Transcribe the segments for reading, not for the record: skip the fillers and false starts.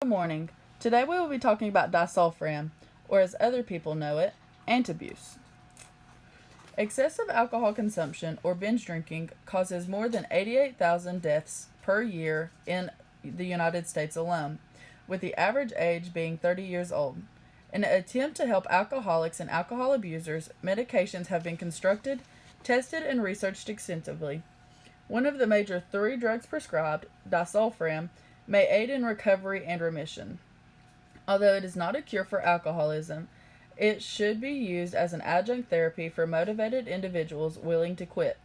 morning. Today we will be talking about disulfiram, or as other people know it, Antabuse. Excessive alcohol consumption or binge drinking causes more than 88,000 deaths per year in the United States alone, with the average age being 30 years old. In an attempt to help alcoholics and alcohol abusers, medications have been constructed, tested, and researched extensively. One of the major 3 drugs prescribed, disulfiram, may aid in recovery and remission. Although it is not a cure for alcoholism, it should be used as an adjunct therapy for motivated individuals willing to quit.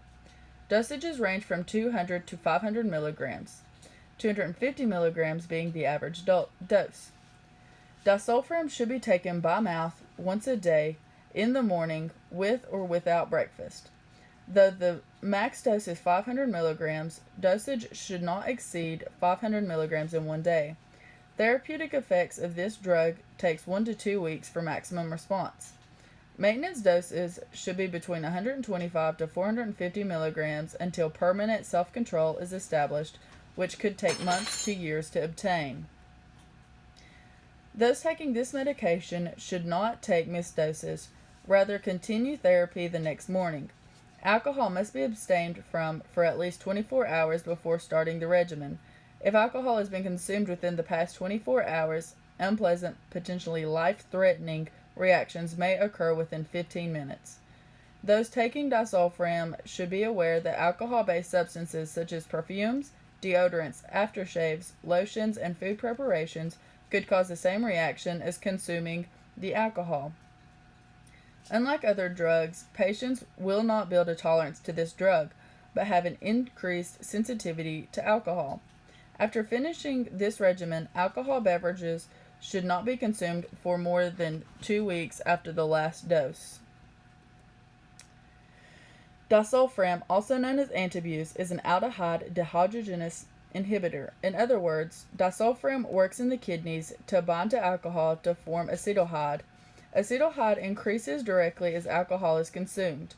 Dosages range from 200 to 500 milligrams, 250 milligrams being the average dose. Disulfiram should be taken by mouth once a day in the morning with or without breakfast. Though the max dose is 500 milligrams, dosage should not exceed 500 milligrams in one day. Therapeutic effects of this drug takes 1 to 2 weeks for maximum response. Maintenance doses should be between 125 to 450 milligrams until permanent self-control is established, which could take months to years to obtain. Those taking this medication should not take missed doses, rather continue therapy the next morning. Alcohol must be abstained from for at least 24 hours before starting the regimen. If alcohol has been consumed within the past 24 hours, unpleasant, potentially life-threatening reactions may occur within 15 minutes. Those taking disulfiram should be aware that alcohol-based substances such as perfumes, deodorants, aftershaves, lotions, and food preparations could cause the same reaction as consuming the alcohol. Unlike other drugs, patients will not build a tolerance to this drug, but have an increased sensitivity to alcohol. After finishing this regimen, alcohol beverages should not be consumed for more than 2 weeks after the last dose. Disulfiram, also known as Antabuse, is an aldehyde dehydrogenase inhibitor. In other words, disulfiram works in the kidneys to bind to alcohol to form acetaldehyde. Acetaldehyde increases directly as alcohol is consumed.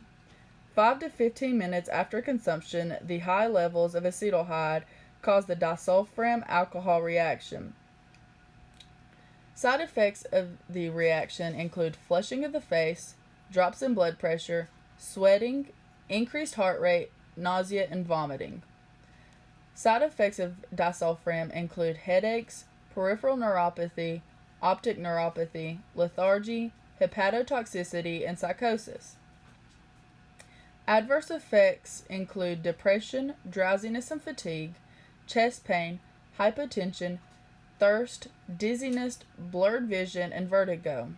5 to 15 minutes after consumption, the high levels of acetaldehyde cause the disulfiram alcohol reaction. Side effects of the reaction include flushing of the face, drops in blood pressure, sweating, increased heart rate, nausea, and vomiting. Side effects of disulfiram include headaches, peripheral neuropathy, optic neuropathy, lethargy, hepatotoxicity, and psychosis. Adverse effects include depression, drowsiness and fatigue, chest pain, hypotension, thirst, dizziness, blurred vision, and vertigo.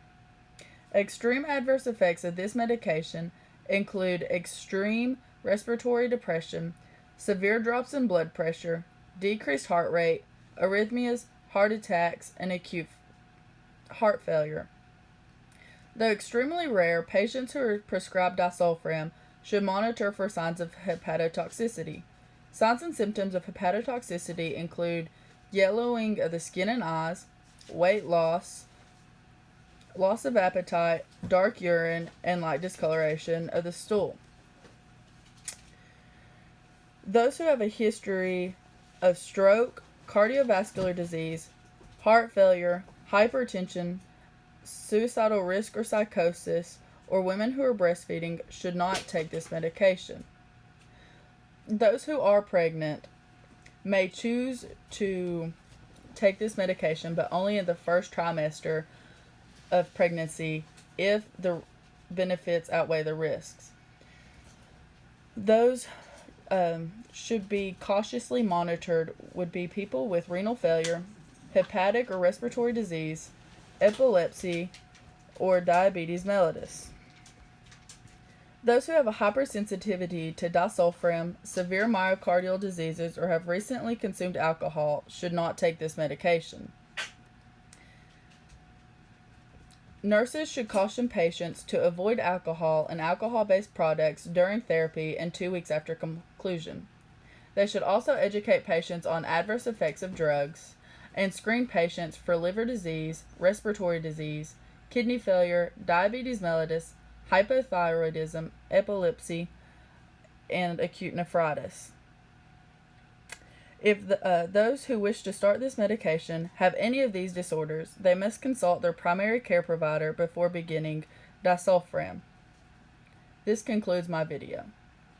Extreme adverse effects of this medication include extreme respiratory depression, severe drops in blood pressure, decreased heart rate, arrhythmias, heart attacks, and acute heart failure. Though extremely rare, patients who are prescribed disulfiram should monitor for signs of hepatotoxicity. Signs and symptoms of hepatotoxicity include yellowing of the skin and eyes, weight loss, loss of appetite, dark urine, and light discoloration of the stool. Those who have a history of stroke, cardiovascular disease, heart failure, hypertension, suicidal risk or psychosis, or women who are breastfeeding should not take this medication. Those who are pregnant may choose to take this medication, but only in the first trimester of pregnancy if the benefits outweigh the risks. Those should be cautiously monitored would be people with renal failure, hepatic or respiratory disease, epilepsy, or diabetes mellitus. Those who have a hypersensitivity to disulfiram, severe myocardial diseases, or have recently consumed alcohol should not take this medication. Nurses should caution patients to avoid alcohol and alcohol-based products during therapy and 2 weeks after conclusion. They should also educate patients on adverse effects of drugs and screen patients for liver disease, respiratory disease, kidney failure, diabetes mellitus, hypothyroidism, epilepsy, and acute nephritis. If those who wish to start this medication have any of these disorders, they must consult their primary care provider before beginning Disulfiram. This concludes my video.